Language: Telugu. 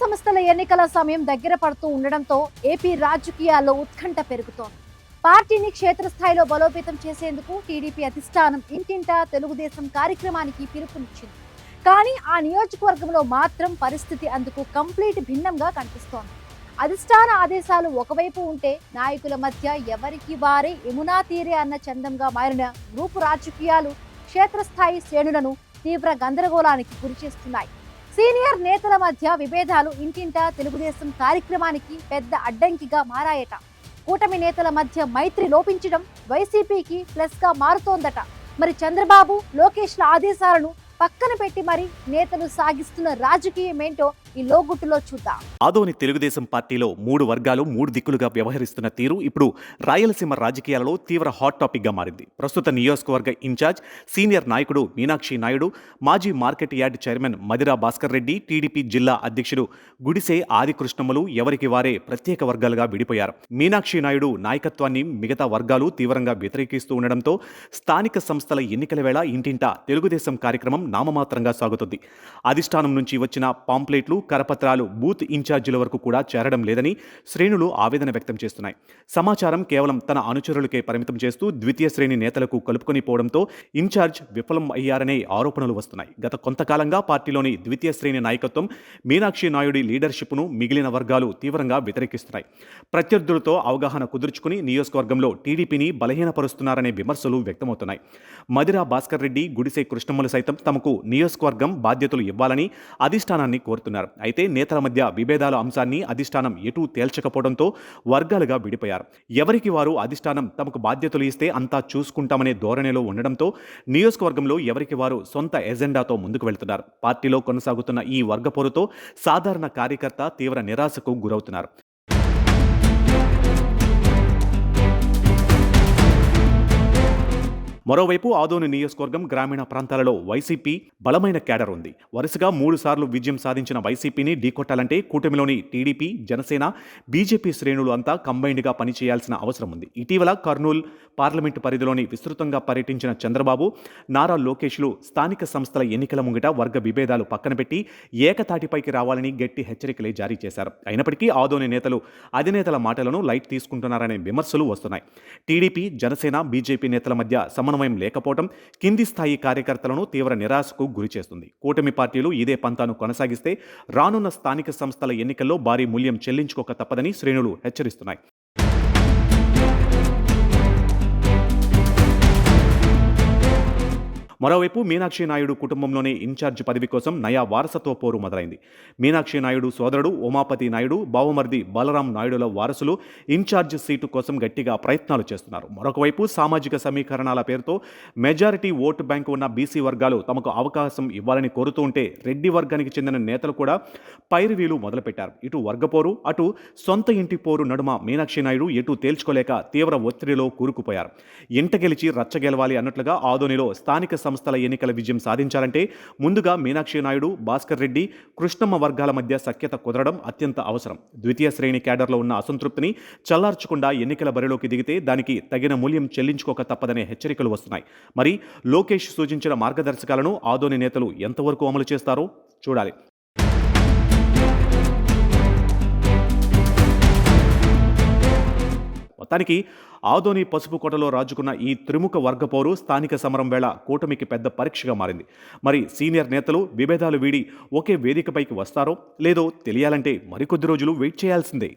సంస్థల ఎన్నికల సమయం దగ్గర పడుతూ ఉండడంతో ఏపీ రాజకీయాల్లో ఉత్కంఠ పెరుగుతోంది. పార్టీని క్షేత్రస్థాయిలో బలోపేతం చేసేందుకు టీడీపీ అధిష్టానం ఇంటింటా తెలుగుదేశం కార్యక్రమానికి పిలుపునిచ్చింది. కానీ ఆ నియోజకవర్గంలో మాత్రం పరిస్థితి అందుకు కంప్లీట్ భిన్నంగా కనిపిస్తోంది. అధిష్టాన ఆదేశాలు ఒకవైపు ఉంటే నాయకుల మధ్య ఎవరికి వారే యమునా తీరే అన్న చందంగా మారిన గ్రూపు రాజకీయాలు క్షేత్రస్థాయి శ్రేణులను తీవ్ర గందరగోళానికి గురిచేస్తున్నాయి. సీనియర్ నేతల మధ్య విభేదాలు ఇంటింటా తెలుగుదేశం కార్యక్రమానికి పెద్ద అడ్డంకిగా మారాయట. కూటమి నేతల మధ్య మైత్రి లోపించడం వైసీపీకి ప్లస్ గా మారుతోందట. మరి చంద్రబాబు, లోకేష్ల ఆదేశాలను పక్కన పెట్టి మరి నేతలు సాగిస్తున్న రాజకీయం ఏంటో ఈ లోగుట్టులో చూద్దాం. ఆదోని తెలుగుదేశం పార్టీలో 3 వర్గాలు 3 దిక్కులుగా వ్యవహరిస్తున్న తీరు ఇప్పుడు రాయలసీమ రాజకీయాలలో తీవ్ర హాట్ టాపిక్ గా మారింది. ప్రస్తుత నియోజకవర్గ ఇన్ఛార్జ్ సీనియర్ నాయకుడు మీనాక్షి నాయుడు, మాజీ market yard chairman Madira Bhaskar Reddy, TDP జిల్లా అధ్యక్షుడు గుడిసే ఆదికృష్ణములు ఎవరికి వారే ప్రత్యేక వర్గాలుగా విడిపోయారు. మీనాక్షి నాయుడు నాయకత్వాన్ని మిగతా వర్గాలు తీవ్రంగా వ్యతిరేకిస్తూ ఉండడంతో స్థానిక సంస్థల ఎన్నికల వేళ ఇంటింటా తెలుగుదేశం కార్యక్రమం నామమాత్రంగా సాగుతుంది. అధిష్టానం నుంచి వచ్చిన పాంప్లెట్లు, కరపత్రాలు బూత్ ఇన్ఛార్జీల వరకు కూడా చేరడం లేదని శ్రేణులు ఆవేదన వ్యక్తం చేస్తున్నాయి. సమాచారం కేవలం తన అనుచరులకే పరిమితం చేస్తూ ద్వితీయ శ్రేణి నేతలకు కలుపుకొని పోవడంతో ఇన్ఛార్జ్ విఫలం అయ్యారనే ఆరోపణలు వస్తున్నాయి. గత కొంతకాలంగా పార్టీలోని ద్వితీయ శ్రేణి నాయకత్వం మీనాక్షి నాయుడి లీడర్షిప్ను మిగిలిన వర్గాలు తీవ్రంగా వ్యతిరేకిస్తున్నాయి. ప్రత్యర్థులతో అవగాహన కుదుర్చుకుని నియోజకవర్గంలో టీడీపీని బలహీనపరుస్తున్నారనే విమర్శలు వ్యక్తమవుతున్నాయి. మదిరా భాస్కర్ రెడ్డి, గుడిసే కృష్ణమ్మలు సైతం తమకు నియోజకవర్గం బాధ్యతలు ఇవ్వాలని అధిష్టానాన్ని కోరుతున్నారు. అయితే నేతల మధ్య విభేదాల అంశాన్ని అధిష్టానం ఎటూ తేల్చకపోవడంతో వర్గాలుగా విడిపోయారు. ఎవరికి వారు అధిష్టానం తమకు బాధ్యతలు ఇస్తే అంతా చూసుకుంటామనే ధోరణిలో ఉండడంతో నియోజకవర్గంలో ఎవరికి వారు సొంత ఎజెండాతో ముందుకు వెళ్తున్నారు. పార్టీలో కొనసాగుతున్న ఈ వర్గ పోరుతో సాధారణ కార్యకర్త తీవ్ర నిరాశకు గురవుతున్నారు. మరోవైపు ఆదోని నియోజకవర్గం గ్రామీణ ప్రాంతాలలో వైసీపీ బలమైన క్యాడర్ ఉంది. వరుసగా 3 సార్లు విజయం సాధించిన వైసీపీని ఢీకొట్టాలంటే కూటమిలోని టీడీపీ, జనసేన, బీజేపీ శ్రేణులు అంతా కంబైన్డ్గా పనిచేయాల్సిన అవసరం ఉంది. ఇటీవల కర్నూలు పార్లమెంటు పరిధిలోని విస్తృతంగా పర్యటించిన చంద్రబాబు, నారా లోకేష్లు స్థానిక సంస్థల ఎన్నికల ముంగిట వర్గ విభేదాలు పక్కన పెట్టి ఏకతాటిపైకి రావాలని గట్టి హెచ్చరికలే జారీ చేశారు. అయినప్పటికీ ఆదోని నేతలు అధినేతల మాటలను లైట్ తీసుకుంటున్నారనే విమర్శలు వస్తున్నాయి. టీడీపీ, జనసేన, బీజేపీ నేతల మధ్య సమన్వయం లేకపోవడం కింది స్థాయి కార్యకర్తలను తీవ్ర నిరాశకు గురిచేస్తుంది. కూటమి పార్టీలు ఇదే పంతాను కొనసాగిస్తే రానున్న స్థానిక సంస్థల ఎన్నికల్లో భారీ మూల్యం చెల్లించుకోక తప్పదని శ్రేణులు హెచ్చరిస్తున్నాయి. మరోవైపు మీనాక్షి నాయుడు కుటుంబంలోనే ఇన్ఛార్జ్ పదవి కోసం నయా వారసత్వ పోరు మొదలైంది. మీనాక్షి నాయుడు సోదరుడు ఉమాపతి నాయుడు, బావమర్ది బలరాం నాయుడుల వారసులు ఇన్ఛార్జ్ సీటు కోసం గట్టిగా ప్రయత్నాలు చేస్తున్నారు. మరొకవైపు సామాజిక సమీకరణాల పేరుతో మెజారిటీ ఓటు బ్యాంకు ఉన్న బీసీ వర్గాలు తమకు అవకాశం ఇవ్వాలని కోరుతూ ఉంటే రెడ్డి వర్గానికి చెందిన నేతలు కూడా పైరువీలు మొదలుపెట్టారు. ఇటు వర్గపోరు, అటు సొంత ఇంటి పోరు నడుమ మీనాక్షి నాయుడు ఎటు తేల్చుకోలేక తీవ్ర ఒత్తిడిలో కూరుకుపోయారు. ఇంట గెలిచి రచ్చ గెలవాలి అన్నట్లుగా ఆదోనిలో స్థానిక సంస్థల ఎన్నికల విజయం సాధించాలంటే ముందుగా మీనాక్షి నాయుడు, భాస్కర్ రెడ్డి, కృష్ణమ్మ వర్గాల మధ్య సఖ్యత కుదరడం అత్యంత అవసరం. ద్వితీయ శ్రేణి క్యాడర్లో ఉన్న అసంతృప్తిని చల్లార్చకుండా ఎన్నికల బరిలోకి దిగితే దానికి తగిన మూల్యం చెల్లించుకోక తప్పదనే హెచ్చరికలు వస్తున్నాయి. మరి లోకేష్ సూచించిన మార్గదర్శకాలను ఆదోని నేతలు ఎంతవరకు అమలు చేస్తారో చూడాలి. మొత్తానికి ఆదోని పసుపు కోటలో రాజుకున్న ఈ త్రిముఖ వర్గపోరు స్థానిక సమరం వేళ కూటమికి పెద్ద పరీక్షగా మారింది. మరి సీనియర్ నేతలు విభేదాలు వీడి ఒకే వేదికపైకి వస్తారో లేదో తెలియాలంటే మరికొద్ది రోజులు వెయిట్ చేయాల్సిందే.